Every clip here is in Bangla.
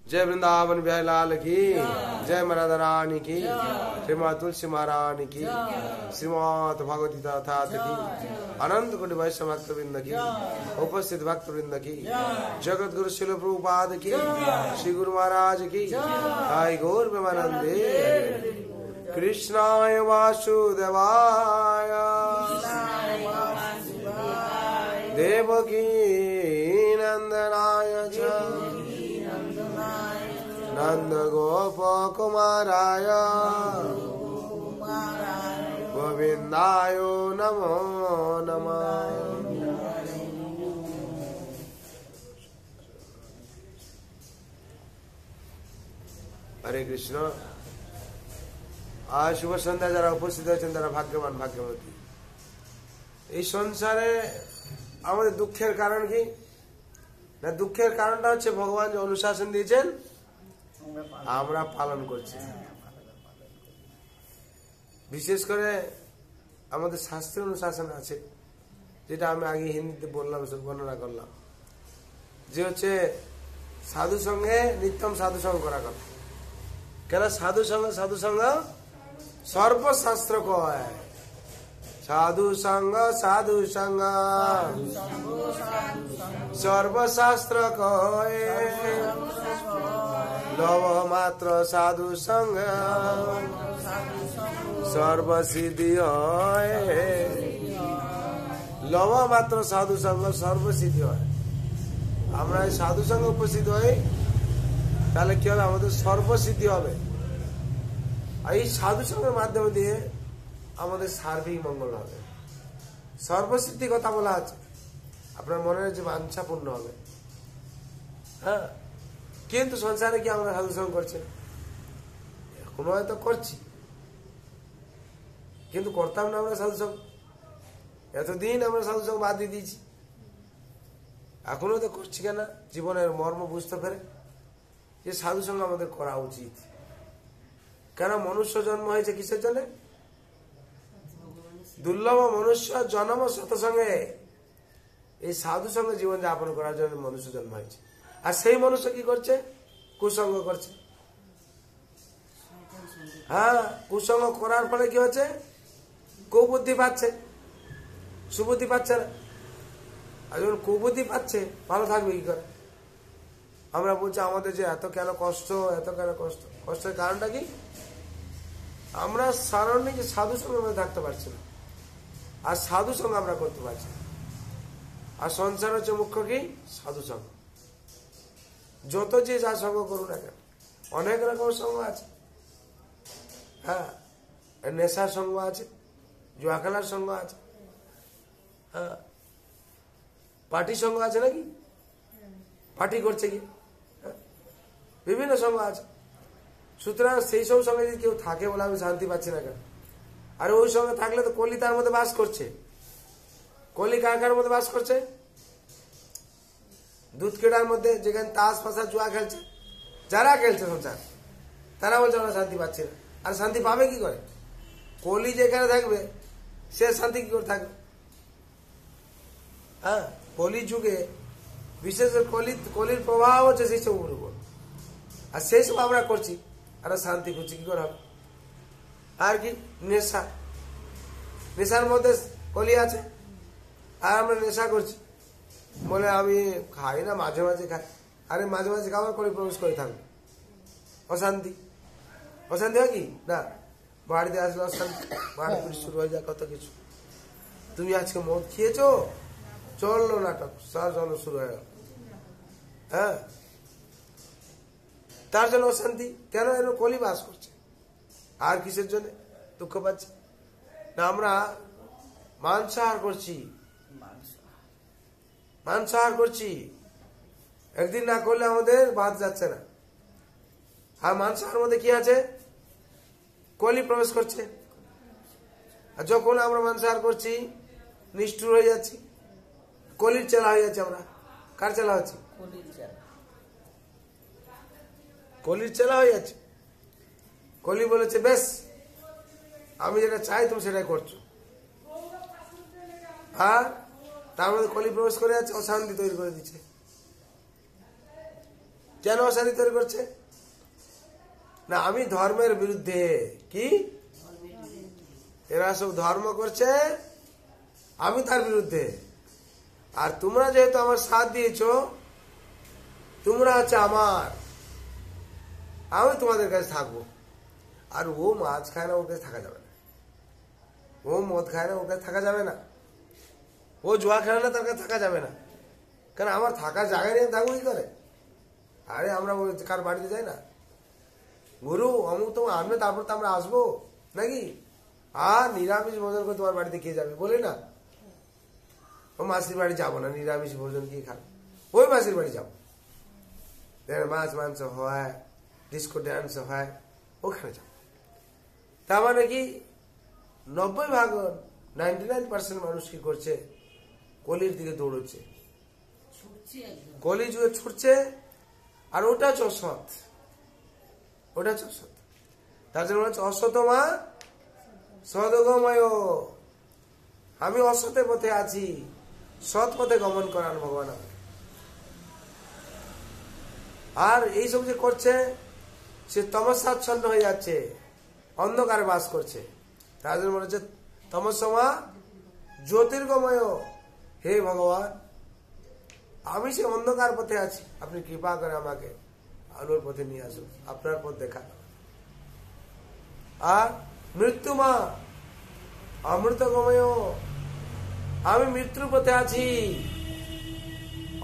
जय वृंदावन बिहारी लाल की, जय राधा रानी की, श्रीमद तुलसी महारानी की, श्रीमद भगवती तथा की, अनंत कोटि वैष्णव भक्त वृंद की, उपस्थित भक्त वृंद की, जगत गुरु शिल प्रभुपाद की, श्री गुरु महाराज की, जय गौर प्रेमानंदे। कृष्णाय वासुदेवाय देवकी नंदनाय च नंद गोप कुमाराय गोविंदाय नमो नमः। हरे कृष्ण। आज शुभ सन्ध्या যারা উপস্থিত আছেন তারা ভাগ্যবান ভাগ্যবতী। এই সংসারে আমাদের দুঃখের কারণ কি না? দুঃখের কারণটা হচ্ছে ভগবান যে অনুশাসন দিয়েছেন আমরা পালন করছি। বিশেষ করে আমাদের শাস্ত্রীয় অনুশাসন আছে, যেটা আমি আগে হিন্দিতে বললাম, বর্ণনা করলাম, যে হচ্ছে সাধু সঙ্গে নিত্যম সাধু সঙ্গ করা কথা। কেন? সাধু সঙ্গ সর্বশাস্ত্র কয়। সাধু সঙ্গ সর্বশাস্ত্র কয়। লব মাত্র সাধু সঙ্গ সর্বসিদ্ধি হয়। লব মাত্র সাধু সঙ্গ সর্বসিদ্ধি হয়। আমরা এই সাধু সঙ্গে উপস্থিত হই, তাহলে কি হবে? আমাদের সর্বসিদ্ধি হবে। আর এই সাধু সঙ্গের মাধ্যমে দিয়ে আমাদের সার্বিক মঙ্গল হবে। সর্বসিদ্ধি কথা বলা আছে, আপনার মনের যে বাঞ্ছা পূর্ণ হবে। হ্যাঁ, কিন্তু সংসারে কি আমরা সাধু সঙ্গ করছি? এখনো হয়তো করছি, কিন্তু করতাম না আমরা সাধু সঙ্গ। এতদিন আমরা সাধু সঙ্গ বাদ দিয়ে দিয়েছি, এখনো তো করছি কেন? জীবনের মর্ম বুঝতে পেরে যে সাধু সঙ্গ আমাদের করা উচিত। কেন? মনুষ্য জন্ম হয়েছে কিসের জন্য? দুর্লভ মনুষ্য জন্ম সৎসঙ্গে, এই সাধু সঙ্গে জীবন যাপন করার জন্য মনুষ্য জন্ম হয়েছে। আর সেই মনুষ্য কি করছে? কুসঙ্গ করছে। হ্যাঁ, কুসঙ্গ করার ফলে কি হচ্ছে? কুবুদ্ধি পাচ্ছে, সুবুদ্ধি পাচ্ছে না। আর যখন কুবুদ্ধি পাচ্ছে, ভালো থাকবে কি করে? আমরা বলছি আমাদের যে এত কেন কষ্ট, এত কেন কষ্ট? কষ্টের কারণটা কি? আমরা সারাউন্ডিং সাধু সঙ্গে আমরা থাকতে পারছি না, আর সাধু সঙ্গ আমরা করতে পারছি না। আর সংসার হচ্ছে মুখ্য কি? সাধু সঙ্গ। যত যে যা সঙ্গ করুন না কেন, অনেক রকম সঙ্গ আছে। হ্যাঁ, নেশার সঙ্গ আছে, জুয়া খেলার সঙ্গ আছে, হ্যাঁ, পার্টি সঙ্গ আছে নাকি? পার্টি করছে কি? বিভিন্ন সঙ্গ আছে। সুতরাং সেই সব সঙ্গে যদি কেউ থাকে বলে আমি শান্তি পাচ্ছি না কেন? আর ওই সঙ্গে থাকলে তো কলি তার মধ্যে বাস করছে। কলি কার মধ্যে বাস করছে? দুধ কেটার মধ্যে, যেখানে তাস পাশা জুয়া খেলছে, যারা খেলছে সংসার, তারা বলছে আমরা শান্তি পাচ্ছি না। আর শান্তি পাবে কি করে? কলি যেখানে থাকবে সে শান্তি কি করে থাকবে? হ্যাঁ, কলি যুগে বিশেষ কলির প্রভাব হচ্ছে সেই সব উপর। আর সেই সব আমরা করছি, আর শান্তি করছি কি করে হবে? আর কি? নেশা, নেশার মধ্যে কলি আছে, আর আমরা নেশা করছি বলে আমি খাই না, মাঝে মাঝে খাই। আরে মাঝে মাঝে খাবার কলি প্রবেশ করে থাকবে, অশান্তি। অশান্তি হয় কি না? বাড়িতে আসলে অশান্তি, বাড়িতে শুরু হয়ে যায় কত কিছু। তুমি আজকে মদ খেয়েছো, চললো নাটক, চলো শুরু হয়ে গেল। হ্যাঁ, তার জন্য অশান্তি। কেন? এর কলি বাস করছে। আর কিসের জন্য দুঃখ পাচ্ছে না? আমরা মাংসাহার করছি, মাংসাহার করছি। একদিন না করলে আমাদের ভাত যাচ্ছে না। আর মাংসাহার মধ্যে কি আছে? কলি প্রবেশ করছে। আর যখন আমরা মাংসাহার করছি, নিষ্ঠুর হয়ে যাচ্ছি, কলির চেলা হয়ে যাচ্ছে। আমরা কার চেলা হচ্ছে? কলির চেলা হয়ে যাচ্ছে। কলি বলেছে বেশ, আমি যেটা চাই তুমি সেটাই করছো। আর তার মধ্যে কলি প্রবেশ করে যাচ্ছে, অশান্তি তৈরি করে দিচ্ছে। কেন অশান্তি তৈরি করছে? না আমি ধর্মের বিরুদ্ধে। কি এরা সব ধর্ম করছে, আমি তার বিরুদ্ধে। আর তোমরা যেহেতু আমার সাথ দিয়েছ, তোমরা হচ্ছে আমার, আমি তোমাদের কাছে থাকবো। আর ও মাছ খায় না, ওর কাছে থাকা যাবে না। ও মদ খায় না, ওর কাছে থাকা যাবে না। ও জুয়া খেলে না, তার কাছে থাকা যাবে না। কারণ আমার থাকার জায়গায় নিয়ে থাকবো কি করে? আরে আমরা কার বাড়িতে যাই না, গুরু অমুক তোমার আনবে, তারপর তো আমরা আসবো নাকি? আর নিরামিষ ভোজন করে তোমার বাড়িতে কে যাবে বলে না? ও মাসির বাড়ি যাবো না, নিরামিষ ভোজন কি খাবে? ওই মাসির বাড়ি যাবো, মাছ মাংস হয়, ডিস্কো ড্যান্স হয়, ওখানে যাবো। তার মানে কি 99% মানুষ কি করছে? কলির দিকে দৌড়চ্ছে, কলি যুগে ছুটছে। আর ওটা হচ্ছে অসৎ, ওটা হচ্ছে অসৎ। তার জন্য হচ্ছে অসতমা সদগময়। আমি অসতের পথে আছি, সৎ পথে গমন করান ভগবান। আর এইসব যে করছে, সে তমসাচ্ছন্ন হয়ে যাচ্ছে, অন্ধকারে বাস করছে। তার জন্য মনে হচ্ছে তমসমা জ্যোতির্গময়। হে ভগবান, আমি সে অন্ধকার পথে আছি, আপনি কৃপা করে আমাকে আলোর পথে নিয়ে আসুন, আপনার পথ দেখা। আর মৃত্যুমা অমৃতগময়, আমি মৃত্যুর পথে আছি।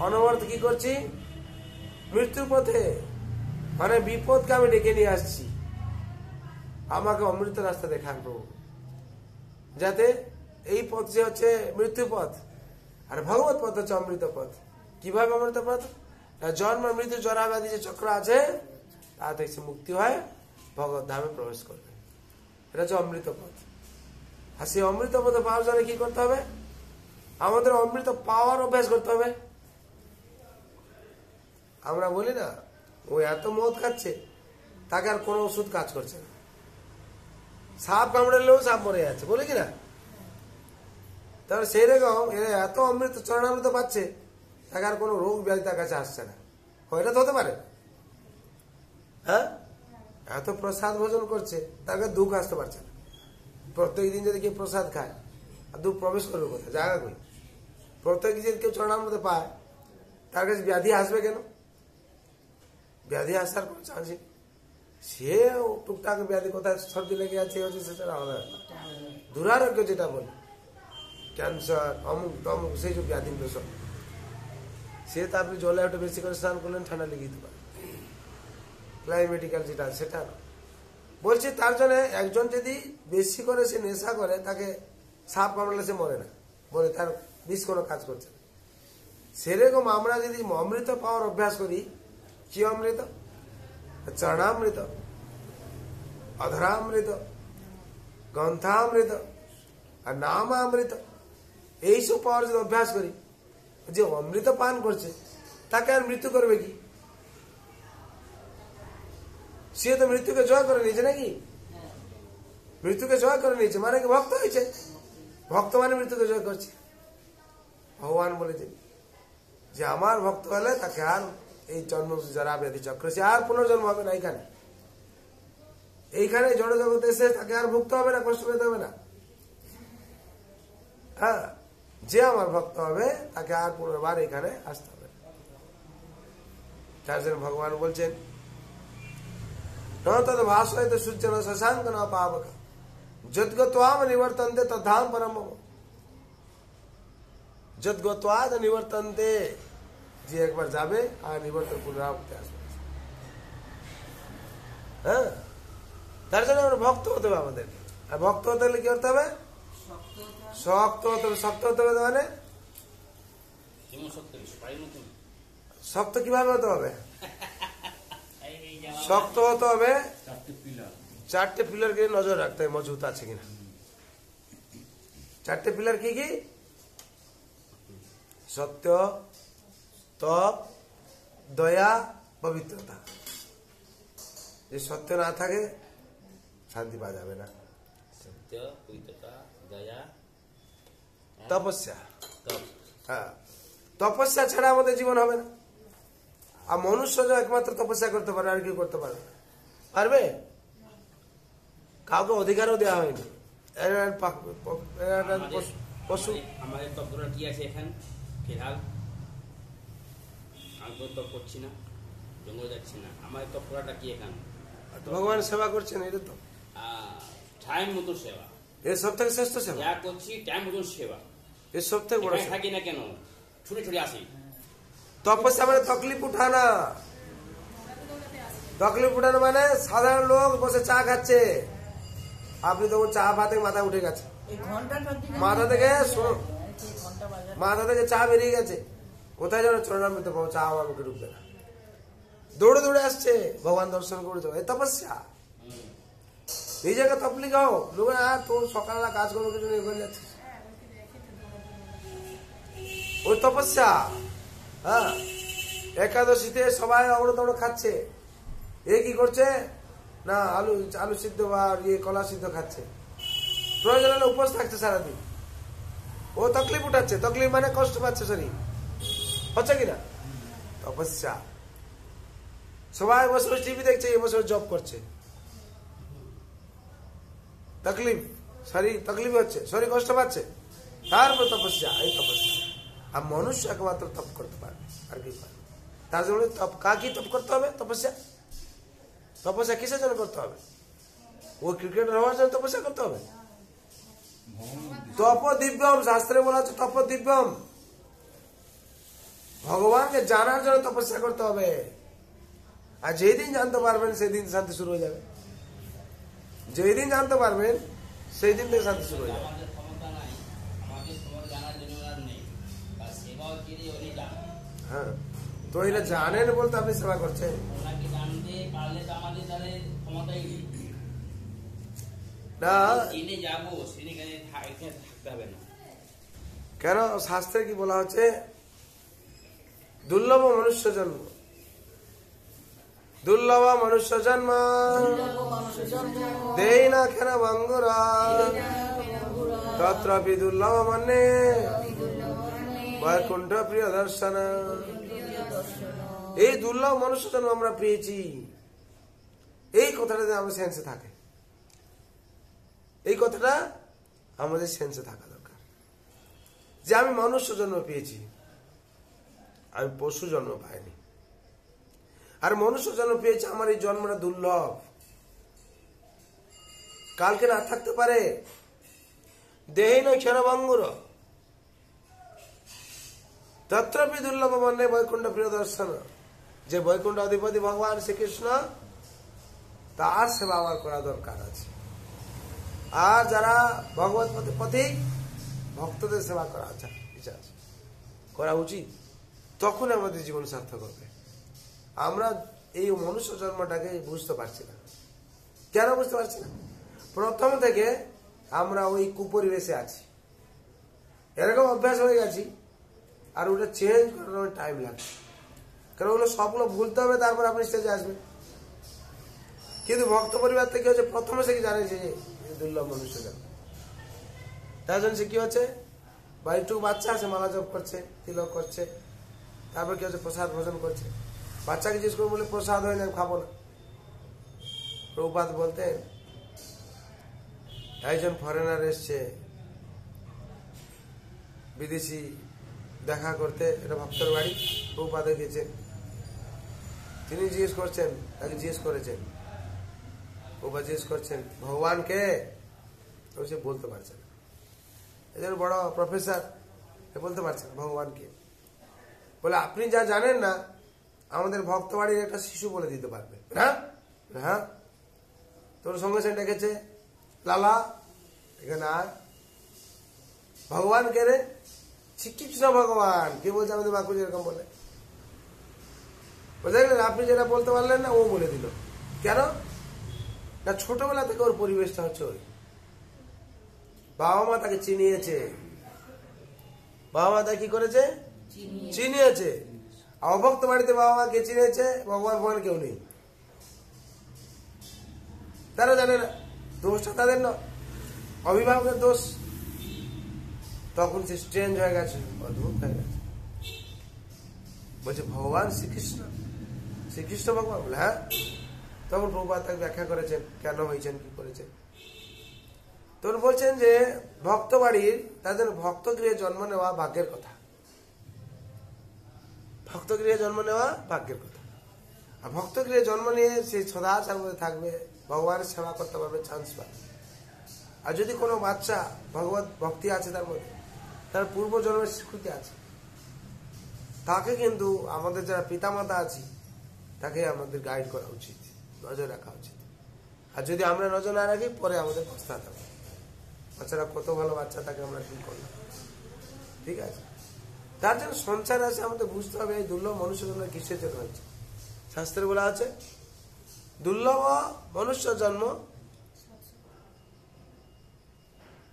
অনবরত কি করছি? মৃত্যুর পথে, মানে বিপদকে আমি ডেকে নিয়ে আসছি। আমাকে অমৃত রাস্তা দেখান প্রভু, যাতে এই পথ যে হচ্ছে মৃত্যু পথ, আর ভগবত পথ হচ্ছে অমৃত পথ। কিভাবে অমৃত পথ? জন্ম মৃত্যু জরা ব্যাধি যে চক্র আছে, তা থেকে সে মুক্তি হয়, ভগবত ধামে প্রবেশ করবে। এটা হচ্ছে অমৃত পথ। আর সেই অমৃত পথে পাওয়ার জন্য কি করতে হবে? আমাদের অমৃত পাওয়ার অভ্যাস করতে হবে। আমরা বলি না, ও এত মদ খাচ্ছে, তাকে আর কোনো ওষুধ কাজ করছে না। সাপ কামড়ালেও সাপ মরে যাচ্ছে, বলে কিনা? তাহলে সেই রকম এত অমৃত চরণামৃত পাচ্ছে, তাকে আর কোনো রোগ ব্যাধি তার কাছে আসছে না। এটা তো হতে পারে। হ্যাঁ, এত প্রসাদ ভোজন করছে, তাকে দুঃখ আসতে পারছে না। প্রত্যেক দিন যদি কেউ প্রসাদ খায়, আর দুঃখ প্রবেশ করবে কোথায়? জায়গা কই? প্রত্যেক দিন কেউ চরণামৃত পায়, তার কাছে ব্যাধি আসবে কেন? ব্যাধি আসার কোনো চান্স নেই। সে টুকটাক ব্যাধি কোথায় সর্দি লেগে আছে, হচ্ছে সেটা আলাদা। দুরারোগ্য যেটা বলি, ক্যান্সার, অমুক তমুক, সেই সব ব্যাধি সব, সে তো আপনি জলে একটু বেশি করে স্নান করলেন, ঠান্ডা লেগে যেতে পারে। ক্লাইমেটিক্যাল যেটা সেটা না বলছি। তার জন্য একজন যদি বেশি করে সে নেশা করে, তাকে সাপ কামড়ালে সে মরে না, বলে তার বিষ কোনো কাজ করছে না। সেরকম আমরা যদি অমৃত পাওয়ার অভ্যাস করি, কি অমৃত? চরণামৃত, অধরামৃত, গ্রন্থামৃত আর নামামৃত, এইসব পাওয়ার যদি অভ্যাস করি, যে অমৃত পান করছে তাকে আর মৃত্যু করবে কি? সে তো মৃত্যুকে জয় করে নিয়েছে নাকি? মৃত্যুকে জয় করে নিয়েছে মানে কি? ভক্ত হয়েছে। ভক্ত মানে মৃত্যুকে জয় করছে। ভগবান বলেছেন যে আমার ভক্ত হলে তাকে আর এই জন্ম জরা ব্যাধি চক্র, সে আর পুনর্জন্ম হবে না। এইখানে জড় জগতে এসে তাকে আর ভুগতে হবে না, কষ্ট পেতে হবে না। হ্যাঁ, যে আমার ভক্ত হবে তাকে আর পুনর্বার এখানে আসতে হবে। তার জন্য ভগবান বলছেন, তদ ভাষয় তো সূর্য ন শশাঙ্ক ন পাবক যদ্গত্বাম নিবর্তন্তে তদ্ধাম পরম মম। যদ্গত্বাদ নিবর্তন্তে, যে একবার যাবে আর নিবর্তন পুনরাবৃত্তি আসবে। হ্যাঁ, তার জন্য আমরা ভক্ত হতে হবে আমাদেরকে। আর ভক্ত হতে হলে কি করতে হবে? শক্ত হতে হবে। শক্ত হতে হবে মানে শক্ত কিভাবে হতে হবে? শক্ত হতে হবে, চারটে পিলারকে নজর রাখতে হবে মজবুত আছে কিনা। চারটে পিলার কি কি? সত্য, তপ, দয়া, পবিত্রতা। যে সত্য না থাকে শান্তি পাওয়া যাবে না। সত্য, পবিত্রতা, দয়া, তপস্যা। হ্যাঁ, তপস্যা ছাড়া আমাদের জীবন হবে না। আর মনুষ্য যে একমাত্র তপস্যা করতে পারে, আর কি করতে পারে? পারবে? কাউকে অধিকারও দেওয়া হয়নি। পশু আমাদের তপগুলো কি আছে এখানে ফিলহাল? আমি তো তপ করছি না, জঙ্গল যাচ্ছি না, আমাদের তপ করাটা কি এখানে? ভগবান সেবা করছেন, এটা তো টাইম মতো সেবা, এর সব থেকে শ্রেষ্ঠ সেবা। যা করছি টাইম মতো সেবা। এর সব থেকে বড় এখানে থাকি না কেন, ছুটে ছুটে আসি। তপস্যা মানে তকলিফ উঠানা। তকলিফ উঠানো মানে সাধারণ লোক বসে চা খাচ্ছে, আপনি তখন চা ভাতে মাথা উঠে গেছে, মাথা থেকে চা বেরিয়ে গেছে, কোথায় যেন চরণামৃত পাবো, চা আমার মুখে ঢুকবে না, দৌড়ে দৌড়ে আসছে ভগবান দর্শন করে যাবো। এই তপস্যা। নিজেকে তকলিফ হও, লোক আর তোর সকালবেলা কাজ করবো কিছু নেই করে যাচ্ছে, ওই তপস্যা। হ্যাঁ, একাদশীতে সবাই অগ্রদৌড় খাচ্ছে, এ কি করছে না আলু সিদ্ধ বা কলা সিদ্ধ খাচ্ছে, প্রয়োজন হলে উপোস থাকছে সারাদিন, ও তকলিফ উঠাচ্ছে। তকলিফ মানে কষ্ট পাচ্ছে শরীর, হচ্ছে কিনা? তপস্যা। সবাই বসে টিভি দেখছে, এ বসে জব করছে, তকলিফ, শরীর তকলিফ হচ্ছে, শরীর কষ্ট পাচ্ছে, তারপর তপস্যা। এই তপস্যা। আর মনুষ্য একমাত্র তপ করতে পারবে, আর কি পারবে? তার জন্য তপ, কাকে তপ করতে হবে? তপস্যা। তপস্যা কিসের জন্য করতে হবে? ও ক্রিকেটার হওয়ার জন্য তপস্যা করতে হবে? তপ দিব্যম, শাস্ত্রে বলা হচ্ছে তপ দিব্যম, ভগবানকে জানার জন্য তপস্যা করতে হবে। আর যেদিন জানতে পারবেন সেদিন শান্তি শুরু হয়ে যাবে, যেদিন জানতে পারবেন সেই দিন থেকে শান্তি শুরু হয়ে যাবে। আমাদের ক্ষমতা নাই, আমাদের খবর জানার জন্য আর নেই, তার সেবাও যদি উনি জানেন। হ্যাঁ, তো এটা জানেন বলতে আপনি সেবা করছেন। ওনাকে জানতে পারলে তো আমাদের তাহলে ক্ষমতাই নেই না, জেনে যাবো, সেখানে থাকতে হবে না। কেন? শাস্ত্রে কি বলা হচ্ছে? দুর্লভ মনুষ্য জন্ম, দুর্লভ মনুষ্য জন্ম দেই না কেন বঙ্গুরা, তত্রপি দুর্লভ মনে বৈকুণ্ঠ প্রিয় দর্শন। এই দুর্লভ মনুষ্য জন্ম আমরা পেয়েছি, এই কথাটা আমাদের সেন্সে থাকে, এই কথাটা আমাদের সেন্সে থাকা দরকার যে আমি মনুষ্য জন্ম পেয়েছি, আমি পশু জন্ম পাইনি। আর মনুষ্য জন্ম পেয়েছি, আমার এই জন্মটা দুর্লভ, কালকে না থাকতে পারে। দেহে নয় ক্ষণভঙ্গুর, তত্রপি দুর্লভ মনে বৈকুণ্ঠ প্রিয় দর্শন। যে বৈকুণ্ঠ অধিপতি ভগবান শ্রীকৃষ্ণ, তার সেবা আমার করা দরকার আছে। আর যারা ভগবত পথিক ভক্তদের সেবা করা আছে, করা উচিত, তখন আমাদের জীবন সার্থক হবে। আমরা এই মনুষ্য জন্মটাকে বুঝতে পারছি না। কেন বুঝতে পারছি না? প্রথম থেকে আমরা ওই কুপরিবেশে আছি, এরকম অভ্যাস হয়ে গেছি, আর ওটা চেঞ্জ করার টাইম লাগছে। কারণ ওগুলো সবগুলো ভুলতে হবে, তারপর আপনি স্টেজে আসবেন। কিন্তু ভক্ত পরিবার থেকে হচ্ছে প্রথমে সে কি জানে যে দুর্লভ মনুষ্য জন্ম, তার জন্য সে কি হচ্ছে, বা একটু বাচ্চা আছে মালা জপ করছে, তিলক করছে, তারপর কি হচ্ছে প্রসাদ ভোজন করছে। বাচ্চাকে জিজ্ঞেস করে বলে প্রসাদ হয় না, আমি খাবো না। প্রভুপাদ বলতেন, একজন ফরেনার এসছে বিদেশি দেখা করতে, এটা ভক্তর বাড়ি, প্রভুপাদে গেছেন। তিনি জিজ্ঞেস করছেন, তাকে জিজ্ঞেস করেছেন, প্রভুপাদ জিজ্ঞেস করছেন ভগবানকে, তো সে বলতে পারছে না। একজন বড় প্রফেসর, বলতে পারছেন ভগবানকে। বলে আপনি যা জানেন না, আমাদের ভক্ত বাড়ির একটা শিশু বলে দিতে পারবে। হ্যাঁ হ্যাঁ, তোর সঙ্গে সে ডেকেছে, লালা এখানে আয়। ভগবান কে রে? শ্রীকৃষ্ণ ভগবান। কে বলছে? আমাদের বাকুজি এরকম বলে। বুঝলেন? আপনি যেটা বলতে পারলেন না, ও বলে দিল। কেন না? ছোটবেলা থেকে ওর পরিবেশটা হচ্ছে ওই, বাবা মা তাকে চিনিয়েছে, বাবা মা তাকে কি করেছে? চিনিয়েছে। অভক্ত বাড়িতে বাবা মা কে চিনিয়েছে? ভগবান ভগবান কেউ নেই, তারা জানে না। দোষটা তাদের না, অভিভাবকের দোষ। তখন সে স্ট্রেঞ্জ হয়ে গেছে, অদ্ভুত হয়ে গেছে। বলছে ভগবান শ্রীকৃষ্ণ শ্রীকৃষ্ণ ভগবান বলে হ্যাঁ। তখন প্রভুপাদ তাকে ব্যাখ্যা করেছেন কেন হয়েছেন, কি করেছেন। তখন বলছেন যে ভক্ত বাড়ির তাদের ভক্তগৃহে জন্ম নেওয়া ভাগ্যের কথা, ভক্তগৃহে জন্ম নেওয়া ভাগ্যের কথা। আর ভক্তগৃহে জন্ম নিয়ে সে সদাচার মধ্যে থাকবে, ভগবানের সেবা করতে পারবে, চান্স পাবে। আর যদি কোনো বাচ্চা ভগবত ভক্তি আছে তার মধ্যে, তার পূর্ব জন্মের স্বীকৃতি আছে, তাকে কিন্তু আমাদের যারা পিতামাতা আছি তাকে আমাদের গাইড করা উচিত, নজর রাখা উচিত। আর যদি আমরা নজর না রাখি পরে আমাদের পস্তাতে হবে, বাচ্চারা কত ভালো বাচ্চা তাকে আমরা কি করলাম। ঠিক আছে, তার জন্য সঞ্চার আছে, আমাদের বুঝতে হবে এই দুর্লভ মনুষ্য জন্ম কিসের জন্য হয়েছে। শাস্ত্রে বলা আছে দুর্লভ মনুষ্য জন্ম,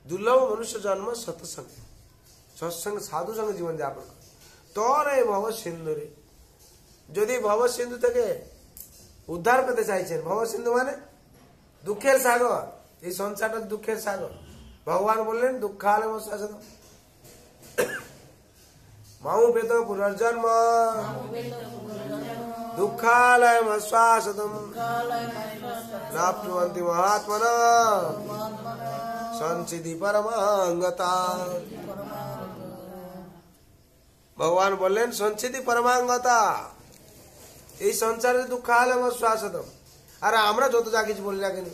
দুর্লভ মনুষ্য জন্ম সৎসঙ্গে, সৎসঙ্গে সাধু সঙ্গে জীবন যাপন করে তোর এই ভব সিন্ধুরে। যদি ভব সিন্ধু থেকে উদ্ধার পেতে চাইছেন, ভব সিন্ধু মানে দুঃখের সাগর, এই সংসারটা দুঃখের সাগর। ভগবান বললেন দুঃখালয় শাসন মাউ পেত পুনর্জন্ম দুঃখালয় শ্বাসতম নাপ্নুবন্তি মহাত্মন সঞ্চিতি পরমাঙ্গতা। ভগবান বললেন সঞ্চিতি পরমাঙ্গতা, এই সংসারের দুঃখালয় শ্বাসতম। আর আমরা যত যা কিছু বলি না কেন,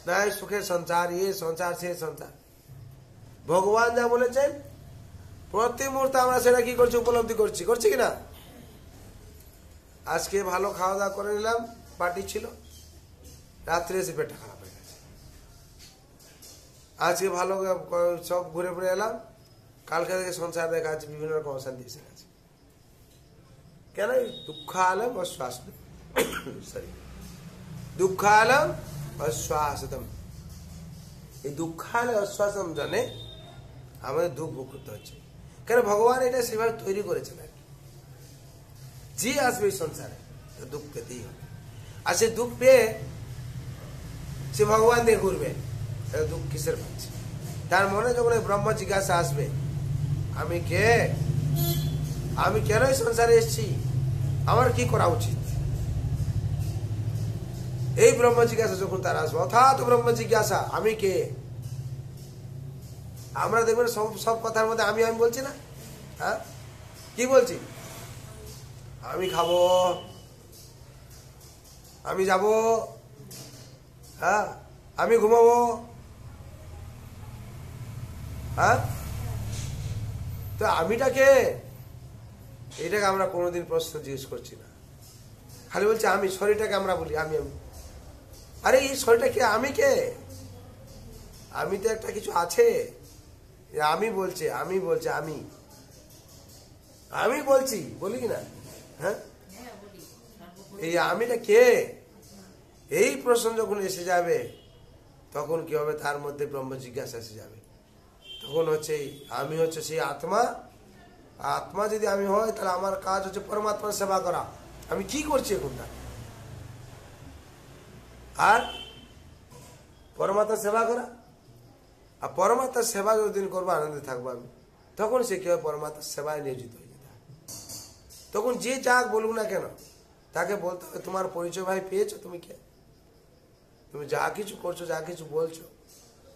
না সুখের সংসার, এ সংসার সে সংসার, ভগবান যা বলেছেন প্রতি মুহূর্তে আমরা সেটা কি করছি, উপলব্ধি করছি, করছি কিনা। আজকে ভালো খাওয়া দাওয়া করে নিলাম, পার্টি ছিল, রাত্রে এসে পেটটা খারাপ হয়ে গেছে। আজকে ভালো সব ঘুরে ঘুরে এলাম, কালকে থেকে সংসার দেখা যাচ্ছে বিভিন্ন রকম অশান্তি এসে গেছে। কেন? দুঃখালম অশ্বাসতম, সরি দুঃখালম অশ্বাসতম। এই দুঃখালয় অশ্বাসতম জানে আমাদের দুঃখ ভোগ করতে হচ্ছে। কেন? ভগবান এটা সেভাবে তৈরি করেছেন আর কি। যে আসবে এই সংসারে দুঃখ পেতেই হবে, আর সে দুঃখ পেয়ে সে ভগবান দিয়ে ঘুরবে, দুঃখ কিসের পাচ্ছে। তার মনে যখন ব্রহ্ম জিজ্ঞাসা আসবে আমি কে, আমি কেন এই সংসারে এসেছি, আমার কি করা উচিত, এই ব্রহ্ম জিজ্ঞাসা যখন তার আসবে, অর্থাৎ ব্রহ্ম জিজ্ঞাসা আমি কে। আমরা দেখবেন সব কথার মধ্যে আমি আমি বলছি না, হ্যাঁ কি বলছি, আমি খাবো, আমি যাব, হ্যাঁ আমি ঘুমাবো, হ্যাঁ তো আমিটা কে, এটাকে আমরা কোনোদিন প্রশ্ন জিজ্ঞেস করছি না, খালি বলছি আমি। শরীরটাকে আমরা বলি আমি আমি, আরে এই শরীরটা কে, আমি কে, আমি তো একটা কিছু আছে, আমি বলছে, আমি বলছে, আমি আমি বলছি, বলি কিনা, হ্যাঁ এই আমিটা কে, এই প্রশ্ন যখন এসে যাবে তখন কি হবে, তার মধ্যে ব্রহ্ম জিজ্ঞাসা এসে যাবে। তখন হচ্ছে আমি হচ্ছে সেই আত্মা, আত্মা যদি আমি হয় তাহলে আমার কাজ হচ্ছে পরমাত্মার সেবা করা। আমি কি করছি এখনটা, আর পরমাত্মার সেবা করা। আর পরমাত্মার সেবা যতদিন করবো আনন্দে থাকবো আমি, তখন সে কি হয় পরমাত্মার সেবায় নিয়োজিত হয়ে যেতে হবে। তখন যে যাক বলুক না কেন তাকে বলতে হবে তোমার পরিচয় ভাই পেয়েছো, তুমি কে, তুমি যা কিছু করছো, যা কিছু বলছো,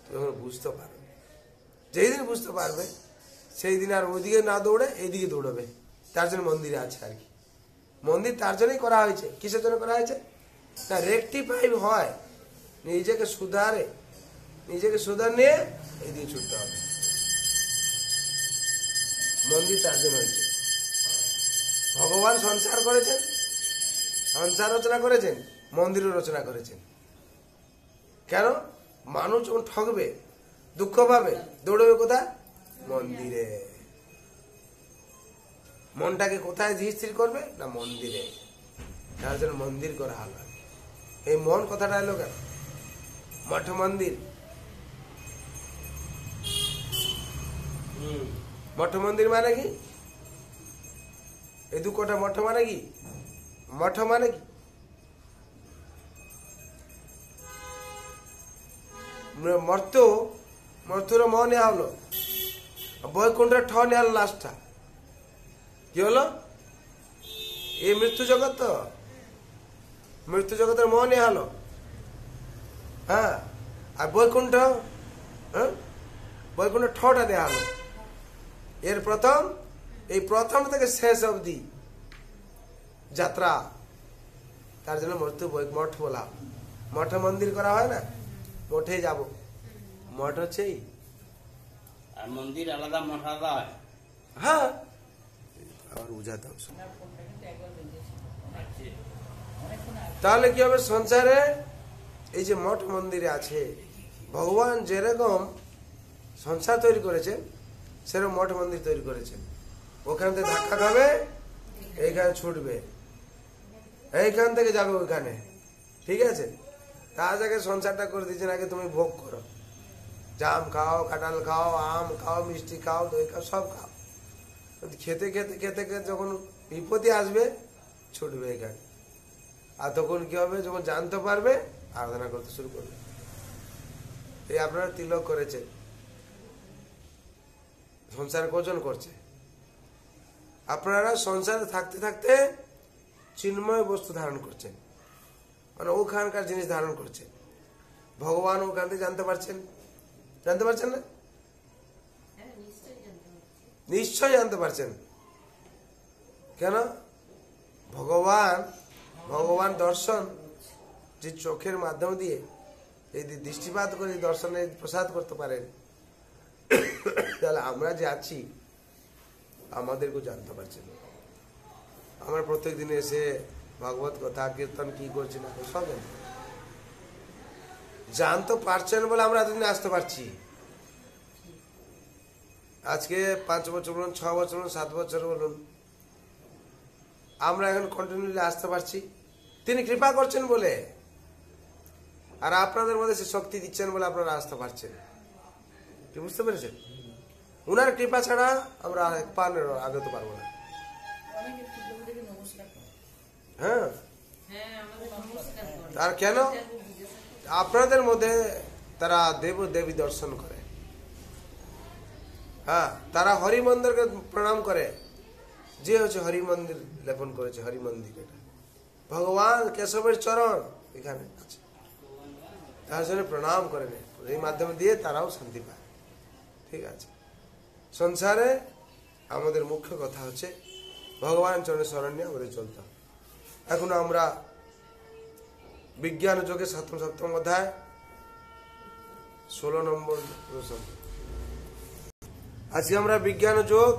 তুমি বুঝতে পারবে। যেই দিন বুঝতে পারবে সেই দিন আর ওইদিকে না দৌড়ে এইদিকে দৌড়বে। তার জন্য মন্দিরে আছে আর কি, মন্দির তার জন্যই করা হয়েছে। কিসের জন্য করা হয়েছে না, রেকটিফাই হয়, নিজেকে সুধারে, নিজেকে সুধার নিয়ে এইদিকে ছুটতে হবে। মন্দির তার জন্য হয়েছে। ভগবান সংসার করেছেন, সংসার রচনা করেছেন, মন্দিরও রচনা করেছেন। কেন? মানুষ যখন ঠকবে, দুঃখ পাবে, দৌড়বে কোথায়, মন্দিরে। মনটাকে কোথায় ধীর স্থির করবে না, মন্দিরে। তার জন্য মন্দির করা হলো। এই মন কথাটা এলো কেন, মঠ মন্দির, মঠ মন্দির মানে কি, এই দুঃখটা মঠ মানে কি, মঠ মানে কি, মর্তুর ম নেওয়া হলো, বৈকুণ্ঠের ঠ নেওয়া হলো, লাস্টটা কি হলো, এই মৃত্যু জগৎ তো মৃত্যু জগতের মোহ নিয়ে হলো। হ্যাঁ, আর বৈকুণ্ঠ, হ্যাঁ বৈকুণ্ঠ ঠটা দেওয়া হলো। এর প্রথম, এই প্রথম থেকে শেষ অবধি যাত্রা, তার জন্য মঠ বলা। মঠে মন্দির করা হয় না, মঠে যাব, মঠ হচ্ছে আর মন্দির আলাদা, মঠ আলাদা হয়। হ্যাঁ, আবার বুঝাতে হবে। তাহলে কি হবে, সংসারে এই যে মঠ মন্দিরে আছে, ভগবান যেরকম সংসার তৈরি করেছেন সেরকম মঠ মন্দির তৈরি করেছেন। ওখান থেকে ধাক্কা খাবে, এইখানে ছুটবে, এইখান থেকে যাবে ওইখানে, ঠিক আছে। তার আগে সংসারটা করে দিয়েছেন, আগে তুমি ভোগ করো, জাম খাও, কাঁঠাল খাও, আম খাও, মিষ্টি খাও, দই খাও, সব খাও। খেতে খেতে খেতে খেতে যখন বিপত্তি আসবে, ছুটবে এখানে। আর তখন কি হবে, যখন জানতে পারবে আরাধনা করতে শুরু করবে। এই আপনারা তিলক করেছে, সংসারে কজন করছে? আপনারা সংসারে থাকতে থাকতে চিন্ময় বস্তু ধারণ করছেন, মানে ওখানকার জিনিস ধারণ করছেন। ভগবান ওখান থেকে জানতে পারছেন, জানতে পারছেন না? নিশ্চয় জানতে পারছেন। কেন? ভগবান দর্শন যে চোখের মাধ্যম দিয়ে এই দৃষ্টিপাত করে দর্শনে প্রসাদ করতে পারেন, তাহলে আমরা যে আছি আমাদেরকেও জানতে পারছেন। আমরা প্রত্যেক দিনে এসে ভাগবত কথা কীর্তন কি করছি না সব জানতে পারছেন বলে আমরা এতদিন আসতে পারছি। আজকে 5 বছর বলুন, 6 বছর বলুন, 7 বছর বলুন, আমরা এখন কন্টিনিউলি আসতে পারছি, তিনি কৃপা করছেন বলে। আর আপনাদের মধ্যে সে শক্তি দিচ্ছেন বলে আপনারা আসতে পারছেন। কি বুঝতে পেরেছেন? উনার কৃপা ছাড়া আমরা এক পা আগাতে পারবো না। হ্যাঁ, আর কেন? আপনাদের মধ্যে তারা দেব দেবী দর্শন করে, হ্যাঁ, তারা হরি মন্দিরকে প্রণাম করে, যে হচ্ছে হরি মন্দির লেপন করেছে, হরি মন্দির। এটা ভগবান কেশবের চরণ এখানে আছে, তার জন্য প্রণাম করে নেয়। এই মাধ্যমে দিয়ে তারাও শান্তি পায়। ঠিক আছে, সংসারে আমাদের মুখ্য কথা হচ্ছে ভগবান চরণের শরণ নিয়ে আমাদের চলতে হবে। এখন আমরা বিজ্ঞান যোগে সপ্তম অধ্যায় 16 নম্বর প্রশ্ন। আজকে আমরা বিজ্ঞান যোগ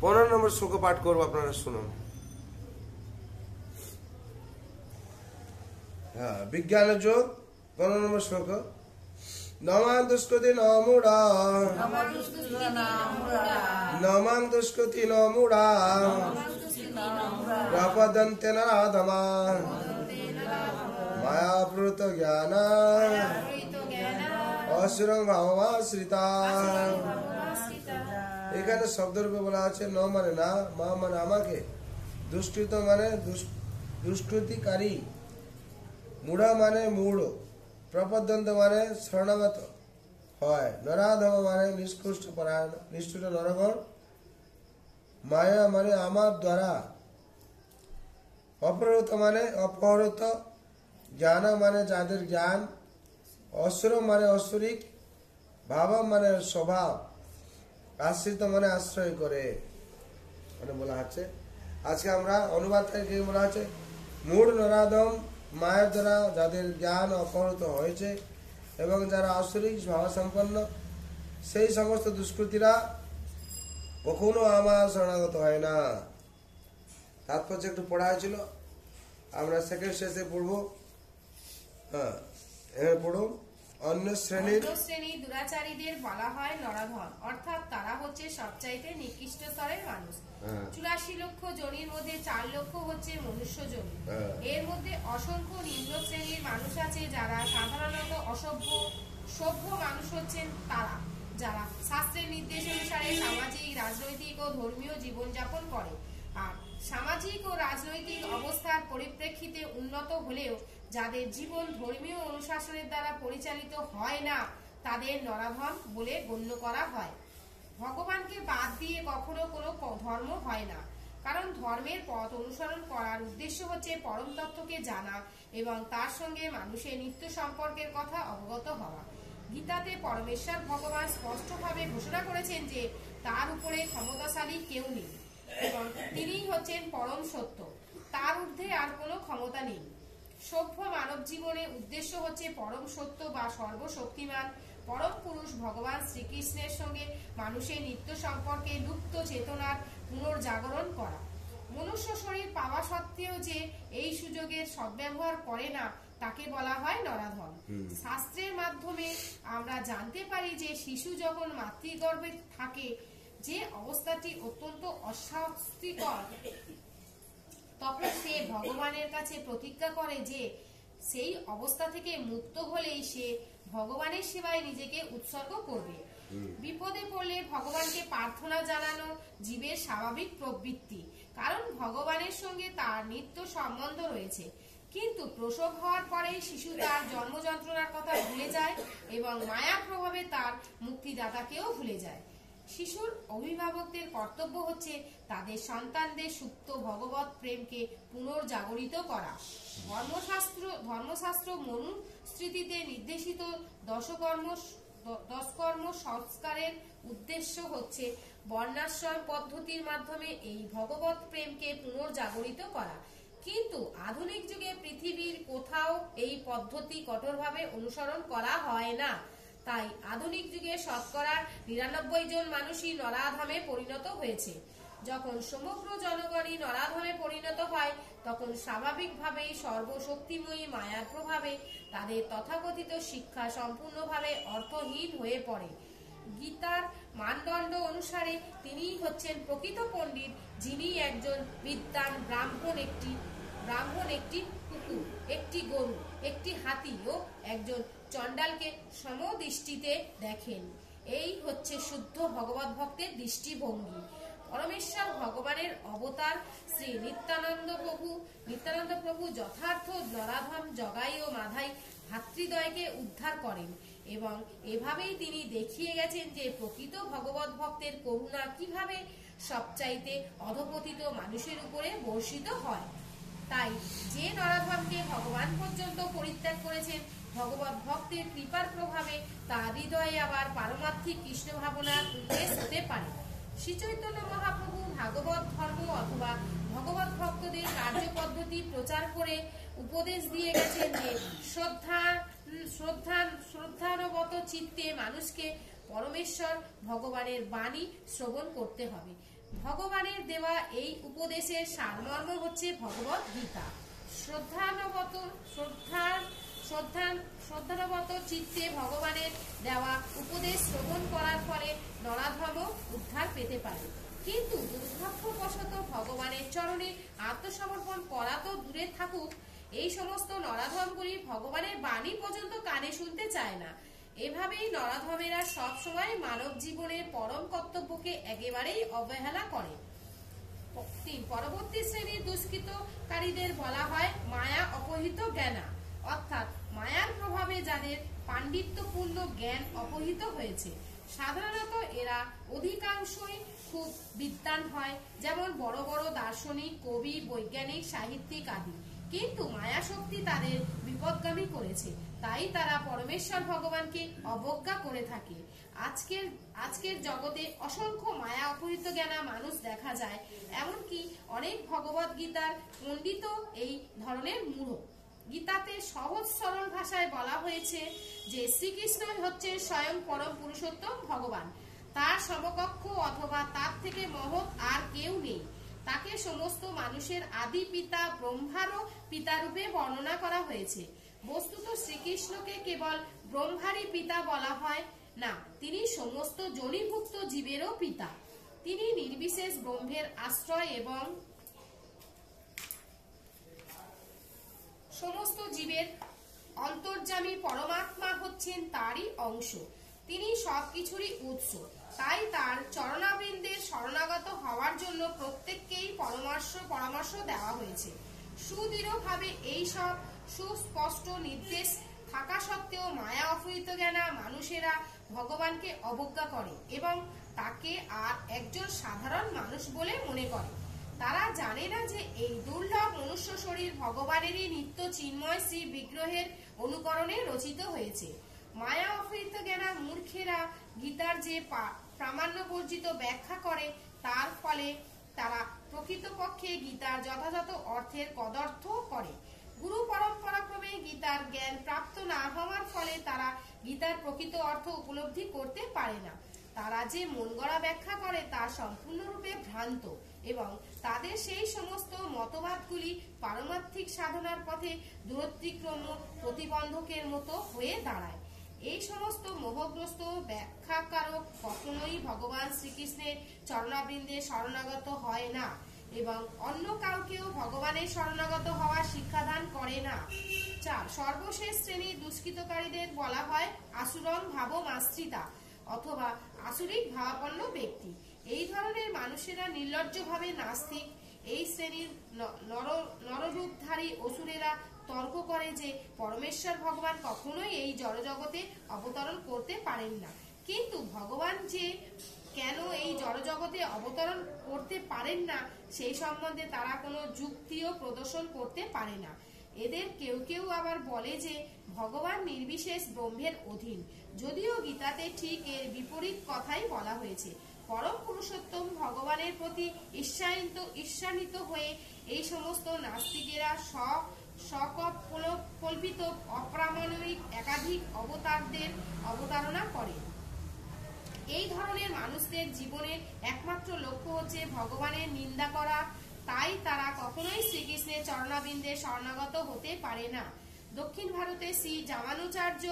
15 নম্বর শ্লোক পাঠ করবো, আপনারা শুনুন। হ্যাঁ, বিজ্ঞান যোগ 15 নম্বর শ্লোক। নমাং দুষ্কৃতি ন মূঢ়া, নমাং দুষ্কৃতি ন মূঢ়া, প্রপদ্যন্তে নরাধমা, মায়াবৃত জ্ঞান অসুরং ভাবাশ্রিতা। এখানে শব্দরূপে বলা আছে ন মানে না, মা মানে আমাকে, দুষ্কৃত মানে দুষ্কৃতিকারী, মূঢ়া মানে মূঢ়, প্রপদ্যন্ত মানে শরণাগত হয়, নরাধম মানে নিষ্কৃষ্ট পরায়ণ, নিষ্ঠুর নরগণ, মায়া মানে আমার দ্বারা, অপহৃত মানে অপহৃত, জ্ঞান মানে যাদের জ্ঞান, অসুর মানে অসুরিক, ভাব মানে স্বভাব, আশ্রিত মানে আশ্রয় করে, মানে বলা হচ্ছে। আজকে আমরা অনুবাদ থেকে বলা হচ্ছে মূঢ় নরাধম, মায়ের দ্বারা যাদের জ্ঞান অপহৃত হয়েছে এবং যারা আসরিক ভাবসম্পন্ন, সেই সমস্ত দুষ্কৃতীরা কখনো আমার শরণাগত হয় না। তাৎপর্য একটু পড়া হয়েছিল, আমরা সেকেন্ড শেষে পড়বো। হ্যাঁ, এবার পড়ুন। অন্য শ্রেণীর দুরাচারীদের বলা হয় নরাধম, অর্থাৎ তারা হচ্ছে সবচাইতে নিকৃষ্ট স্তরের মানুষ। 84 লক্ষ জনির মধ্যে 4 লক্ষ হচ্ছে মনুষ্য জনি। এর মধ্যে অসংখ্য নিম্ন শ্রেণীর মানুষ আছে, যারা সাধারণত সভ্য মানুষ হচ্ছেন তারা, যারা শাস্ত্রের নির্দেশ অনুসারে সামাজিক, রাজনৈতিক ও ধর্মীয় জীবনযাপন করে। আর সামাজিক ও রাজনৈতিক অবস্থার পরিপ্রেক্ষিতে উন্নত হলেও যাদের জীবন ধর্মীয় অনুশাসনের দ্বারা পরিচালিত হয় না, তাদের নরাধম বলে গণ্য করা হয়। ভগবানকে বাদ দিয়ে কখনো কোনো ধর্ম হয় না। কারণ ধর্মের পথ অনুসরণ করার উদ্দেশ্য হচ্ছে পরম তত্ত্বকে জানা এবং তার সঙ্গে মানুষের নিত্য সম্পর্কের কথা অবগত হওয়া। গীতাতে পরমেশ্বর ভগবান স্পষ্টভাবে ঘোষণা করেছেন যে তার উপরে ক্ষমতাশালী কেউ নেই এবং তিনিই হচ্ছেন পরম সত্য, তার ঊর্ধ্বে আর কোনো ক্ষমতা নেই। সভ্য মানব জীবনের উদ্দেশ্য হচ্ছে পরম সত্য বা সর্বশক্তিমান পরম পুরুষ ভগবান শ্রীকৃষ্ণের সঙ্গে মানুষের নিত্য সম্পর্কে লুপ্ত চেতনার পুনর্জাগরণ করা। মনুষ্য শরীর পাওয়া সত্ত্বেও যে এই সুযোগের সদ্ব্যবহার করে না তাকে বলা হয় নরাধম। শাস্ত্রের মাধ্যমে আমরা জানতে পারি যে শিশু যখন মাতৃগর্ভে থাকে যে অবস্থাটি অত্যন্ত অস্বাস্থ্যকর, তখন সে ভগবানের কাছে প্রতিজ্ঞা করে যে সেই অবস্থা থেকে মুক্ত হলেই সে ভগবানের সেবায় নিজেকে উৎসর্গ করবে। বিপদে পড়লে ভগবানকে প্রার্থনা জানানো জীবের স্বাভাবিক প্রবৃত্তি, কারণ ভগবানের সঙ্গে তার নিত্য সম্বন্ধ রয়েছে। কিন্তু প্রসব হওয়ার পরেই শিশু তার জন্ম যন্ত্রণার কথা ভুলে যায় এবং মায়ার প্রভাবে তার মুক্তিদাতাকেও ভুলে যায়। শিশুর অভিভাবকদের কর্তব্য হচ্ছে তাদের সন্তানদের সুপ্ত ভগবত প্রেমকে পুনর্জাগরিত করা। ধর্মশাস্ত্র মনুস্মৃতিতে নির্দেশিত দশকর্ম সংস্কারের উদ্দেশ্য হচ্ছে বর্ণাশ্রম পদ্ধতির মাধ্যমে এই ভগবত প্রেমকে পুনর্জাগরিত করা। কিন্তু আধুনিক যুগে পৃথিবীর কোথাও এই পদ্ধতি কঠোরভাবে অনুসরণ করা হয় না। তাই আধুনিক যুগে শতকরা 99 জন মানুষই নরাধমে পরিণত হয়েছে। যখন সমগ্র জনগণই নরাধমে পরিণত হয় তখন স্বাভাবিকভাবেই সর্বশক্তিময়ী মায়ার প্রভাবে তাদের তথাকথিত শিক্ষা সম্পূর্ণভাবে অর্থহীন হয়ে পড়ে। গীতার মানদণ্ড অনুসারে তিনিই হচ্ছেন প্রকৃত পণ্ডিত, যিনি একজন বিদ্বান ব্রাহ্মণ একটি কুকুর, একটি গরু, একটি হাতি ও একজন চণ্ডালকে সমদৃষ্টিতে দেখেন। এই হচ্ছে শুদ্ধ ভগবত ভক্তের দৃষ্টিভঙ্গি। পরমেশ্বর ভগবানের অবতার শ্রী নিত্যানন্দ প্রভু যথার্থ নরাধম জগাই ও মাধাই ভাতৃদ্বয়কে উদ্ধার করেন এবং এভাবেই তিনি দেখিয়ে গেছেন যে প্রকৃত ভগবত ভক্তের করুণা কিভাবে সবচাইতে অধপতিত মানুষের উপরে বর্ষিত হয়। তাই যে নরাধমকে ভগবান পর্যন্ত পরিত্যাগ করেছেন, ভগবত ভক্তের কৃপার প্রভাবে তার হৃদয়ে আবার পারমার্থিক কৃষ্ণ ভাবনার উদ্রেক হতে পারে। শ্রী চৈতন্য মহাপ্রভু ভাগবত ধর্ম অথবা ভগবত ভক্তদের কার্য পদ্ধতি প্রচার করে উপদেশ দিয়ে গেছেন যে শ্রদ্ধানবত চিত্তে মানুষকে পরমেশ্বর ভগবানের বাণী শ্রবণ করতে হবে। ভগবানের দেওয়া এই উপদেশের সারমর্ম হচ্ছে ভগবত গীতা। শ্রদ্ধানবত চিত্তে ভগবানের দেওয়া উপদেশ শ্রবণ করার ফলে নরাধম উদ্ধার পেতে পারে। কিন্তু দুর্ভাগ্যবশত ভগবানের চরণে আত্মসমর্পণ করা তো দূরে থাকুক, এই সমস্ত নরাধমগুলি ভগবানের বাণী পর্যন্ত কানে শুনতে চায় না। এভাবেই নরাধমেরা সব সময় মানব জীবনের পরম কর্তব্যকে একেবারেই অবহেলা করে। পরবর্তী শ্রেণীর দুষ্কৃতকারীদের বলা হয় মায়া অপহৃত জ্ঞানা, অর্থাৎ মায়ার প্রভাবে যাদের পাণ্ডিত্যপূর্ণ জ্ঞান অপহৃত হয়েছে। সাধারণত এরা অধিকাংশই খুব বিদ্বান হয়, যেমন বড় বড় দার্শনিক, কবি, বৈজ্ঞানিক, সাহিত্যিক আদি। কিন্তু মায়া শক্তি তাদের বিপদগামী করেছে, তাই তারা পরমেশ্বর ভগবানকে অবজ্ঞা করে থাকে। আজকের জগতে অসংখ্য মায়া অপহৃত জ্ঞানা মানুষ দেখা যায়, এমনকি অনেক ভগবত গীতার পণ্ডিত এই ধরনের মূঢ়। গীতাতে সহজ সরল ভাষায় বলা হয়েছে যে শ্রীকৃষ্ণই হচ্ছে স্বয়ং পরম পুরুষোত্তম ভগবান, তার সমকক্ষ অথবা তার থেকে মহৎ আর কেউ নেই। তাকে সমস্ত মানুষের আদি পিতা ব্রহ্মারও পিতারূপে বর্ণনা করা হয়েছে। বস্তুত শ্রীকৃষ্ণকে কেবল ব্রহ্মারই পিতা বলা হয় না, তিনি সমস্ত যোনিভুক্ত জীবেরও পিতা। তিনি নির্বিশেষ ব্রহ্মের আশ্রয় এবং সমস্ত জীবের অন্তর্যামী পরমাত্মা হচ্ছেন তারই অংশ। তিনি সবকিছুরই উৎস। তাই তার চরণাবৃন্দের শরণাগত হওয়ার জন্য প্রত্যেককেই পরামর্শ দেওয়া হয়েছে। সুদৃঢ়ভাবে এই সব সুস্পষ্ট নির্দেশ থাকা সত্ত্বেও মায়া অপহৃত জ্ঞানা মানুষেরা ভগবানকে অবজ্ঞা করে এবং তাকে আর একজন সাধারণ মানুষ বলে মনে করে। তারা জানে না যে এই দুর্লভ মনুষ্য শরীর ভগবানেরই নিত্য চিন্ময় শ্রী বিগ্রহের অনুকরণে রচিত হয়েছে। মায়া অপহৃত জ্ঞানা মূর্খেরা গীতার যে প্রামাণ্য বর্জিত ব্যাখ্যা করে, তার ফলে তারা প্রকৃতপক্ষে গীতার যথাযথ অর্থের কদর্থ করে। গুরু পরম্পরা ক্রমে গীতার জ্ঞান প্রাপ্ত না হওয়ার ফলে তারা গীতার প্রকৃত অর্থ উপলব্ধি করতে পারে না। তারা যে মন গড়া ব্যাখ্যা করে তা সম্পূর্ণরূপে ভ্রান্ত এবং তাদের সেই সমস্ত মতবাদগুলি পারমার্থিক সাধনার পথে দূরত্বিক্রম প্রতিবন্ধকের মতো হয়ে দাঁড়ায়। এই সমস্ত মোহগ্রস্ত ব্যাখ্যাকারক কখনোই ভগবান শ্রীকৃষ্ণের চরণাবৃন্দে শরণাগত হয় না এবং অন্য কাউকেও ভগবানের শরণাগত হওয়ার শিক্ষাদান করে না। 4. সর্বশেষ শ্রেণীর দুষ্কৃতকারীদের বলা হয় আসুরং ভাবমাশ্রিতা অথবা আসুরিক ভাবাপন্ন ব্যক্তি। এই ধরনের মানুষেরা নির্লজ্জভাবে নাস্তিক। এই শ্রেণীর নররূপধারী অসুরেরা তর্ক করে যে পরমেশ্বর ভগবান কখনোই এই জড়জগতে অবতরণ করতে পারেন না, কিন্তু ভগবান যে কেন এই জড়জগতে অবতরণ করতে পারেন না সেই সম্বন্ধে তারা কোনো যুক্তিও প্রদর্শন করতে পারে না। এদের কেউ কেউ আবার বলে যে ভগবান নির্বিশেষ ব্রহ্মের অধীন, যদিও গীতাতে ঠিক এর বিপরীত কথাই বলা হয়েছে। পরম পুরুষোত্তম ভগবানের প্রতি ঈর্ষান্বিত হয়ে এই সমস্ত নাস্তিকেরা সকল্পিত অপ্রামাণিক একাধিক অবতারদের অবতারণা করে। এই ধরনের মানুষদের জীবনের একমাত্র লক্ষ্য হচ্ছে ভগবানের নিন্দা করা, তাই তারা কখনোই শ্রীকৃষ্ণের চরণাবিন্দে শরণাগত হতে পারে না। দক্ষিণ ভারতে শ্রী জামানুচার্য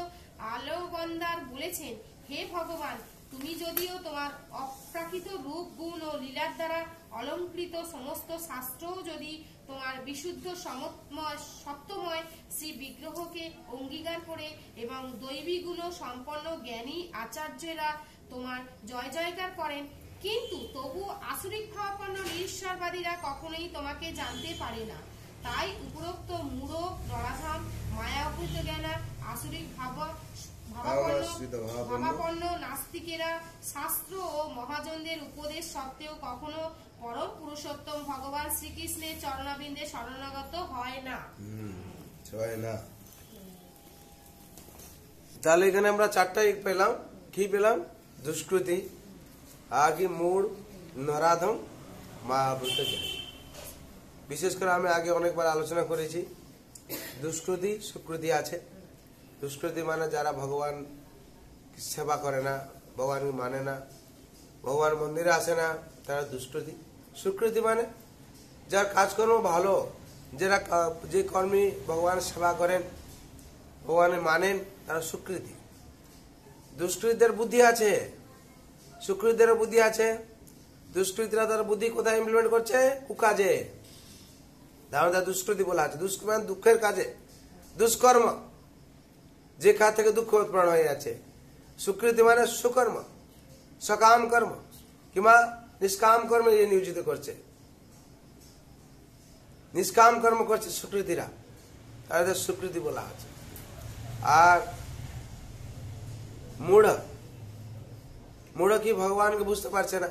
আলবন্দার বলেছেন, হে ভগবান, তুমি যদিও তোমার অপ্রাকৃত রূপ গুণ ও লীলার দ্বারা অলঙ্কৃত সমস্ত শাস্ত্রও যদি তোমার বিশুদ্ধ সত্যময় শ্রী বিগ্রহকে অঙ্গীকার করে এবং দৈবী গুণ সম্পন্ন জ্ঞানী আচার্যেরা তোমার জয় জয়কার করেন, কিন্তু তবু আসুরিক ভাবাপন্ন নিরীশ্বরবাদীরা কখনোই তোমাকে জানতে পারে না। তাই উপরোক্ত মূঢ় নরাধাম মায়া অপহৃত জ্ঞানা আসুরিক ভাবাপন্ন নাস্তিকেরা শাস্ত্র ও মহাজনদের উপদেশ সত্ত্বেও কখনো পরম পুরুষোত্তম ভগবান শ্রীকৃষ্ণের চরণাবিন্দে শরণাগত হয় না। তাহলে এখানে আমরা 4টাই পেলাম। কি পেলাম? দুষ্কৃতি, আগে মূঢ়, নরাধম, মায়াবৃত জ্ঞান। বিশেষ করে আমি আগে অনেকবার আলোচনা করেছি, দুষ্কৃতি সুকৃতি আছে। দুষ্কৃতি মানে যারা ভগবান সেবা করে না, ভগবান মানে না, ভগবান মন্দিরে আসে না, তারা দুষ্কৃতি। সুকৃতি মানে যার কাজকর্ম ভালো, যারা যে কর্মী ভগবান সেবা করেন, ভগবান মানেন, তারা সুকৃতি। দুষ্কৃতিদের বুদ্ধি আছে, সুকৃতিদের বুদ্ধি আছে। দুষ্কৃতিরা তার বুদ্ধি কোথায় ইমপ্লিমেন্ট করছে? কুকাজে। দামোদর দুষ্কৃতি বলা আছে। দুষ্কৃতি মানে দুঃখের কাজে, দুষ্কর্ম, যে কাজ থেকে দুঃখ উৎপন্ন হয়ে যাচ্ছে। সুকৃতি মানে সুকর্ম, সকাম কর্ম কিংবা নিষ্কাম কর্মে যে নিয়োজিত করছে, নিষ্কাম কর্ম করছে সুকৃতিরা, তাদের সুকৃতি বলা আছে। আর মূঢ়, মূঢ় কি? ভগবানকে বুঝতে পারছে না,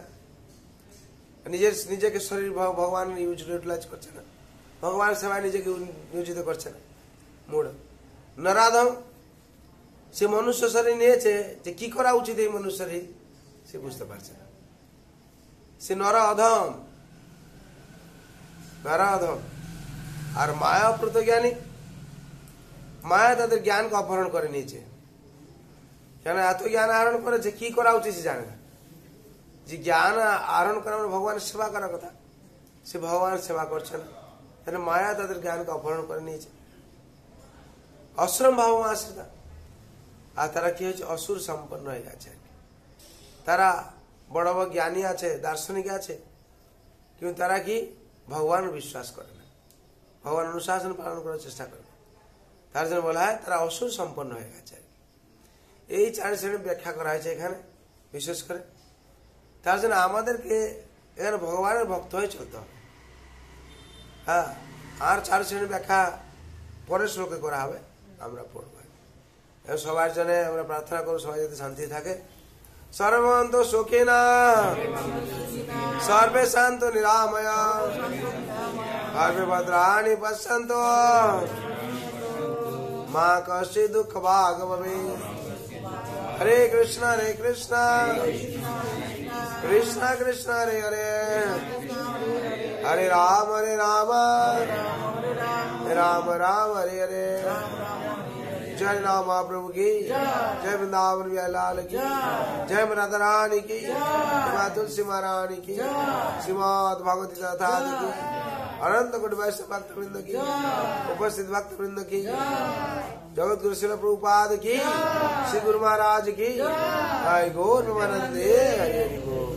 নিজেকে শরীর ভগবান ইউটিলাইজ করছে না, ভগবান সেবায় নিজেকে নিয়োজিত করছে না, মূঢ়। নরাধম, সে মনুষ্য শরীর নিয়েছে, যে কি করা উচিত এই মনুষ্য শরীর সে বুঝতে পারছে না, সে নরাধম, নরাধম। আর মায়া প্রতজ্ঞানী, মায়া তাদের জ্ঞানকে অপহরণ করে নিয়েছে। কেন এত জ্ঞান আহরণ করেছে, কি করা উচিত সে জানে না। যে জ্ঞান আহরণ করা মানে ভগবানের সেবা করার কথা, সে ভগবানের সেবা করছে না, তাহলে মায়া তাদের জ্ঞানকে অপহরণ করে নিয়েছে। অশ্রম ভাব আশ্রিতা, আর তারা কি হয়েছে? অসুর সম্পন্ন হয়ে গেছে। তারা বড় বড় জ্ঞানী আছে, দার্শনিক আছে, কিন্তু তারা কি ভগবান বিশ্বাস করে না, ভগবান অনুশাসন পালন করার চেষ্টা করে না। তার জন্য বলা হয় তারা অসুর সম্পন্ন হয়ে গেছে। এই 4 শ্রেণী ব্যাখ্যা করা হয়েছে এখানে বিশেষ করে। তার জন্য আমাদেরকে এখানে ভগবানের ভক্ত হয়ে চলতে হবে। হ্যাঁ, আর 4 শ্রেণীর ব্যাখ্যা পরের শ্লোকে করা হবে, আমরা পড়ব। সবার জন্য আমরা প্রার্থনা করব সবাই যাতে শান্তি থাকে, सर्वन्तु सुखिनः सर्वे सन्तु निरामया सर्वे भद्राणि पश्यन्तु मा कश्चित् दुःखभाग् भवेत्। हरे कृष्ण कृष्ण कृष्ण हरे हरे हरे राम राम राम हरे हरे। जय राम महाप्रभु की जय, वृंदावन बिहारी लाल की जय, राधा रानी की जय, माँ तुलसी महारानी की, श्रीमद् भगवती कथा की, अनंत कोटि वैष्णव भक्त वृंद की, उपस्थित भक्त वृंद की, जगत गुरु शिल प्रभुपाद की, श्री गुरु महाराज की, जय गौर प्रेमानंदे हरि हरि बोल।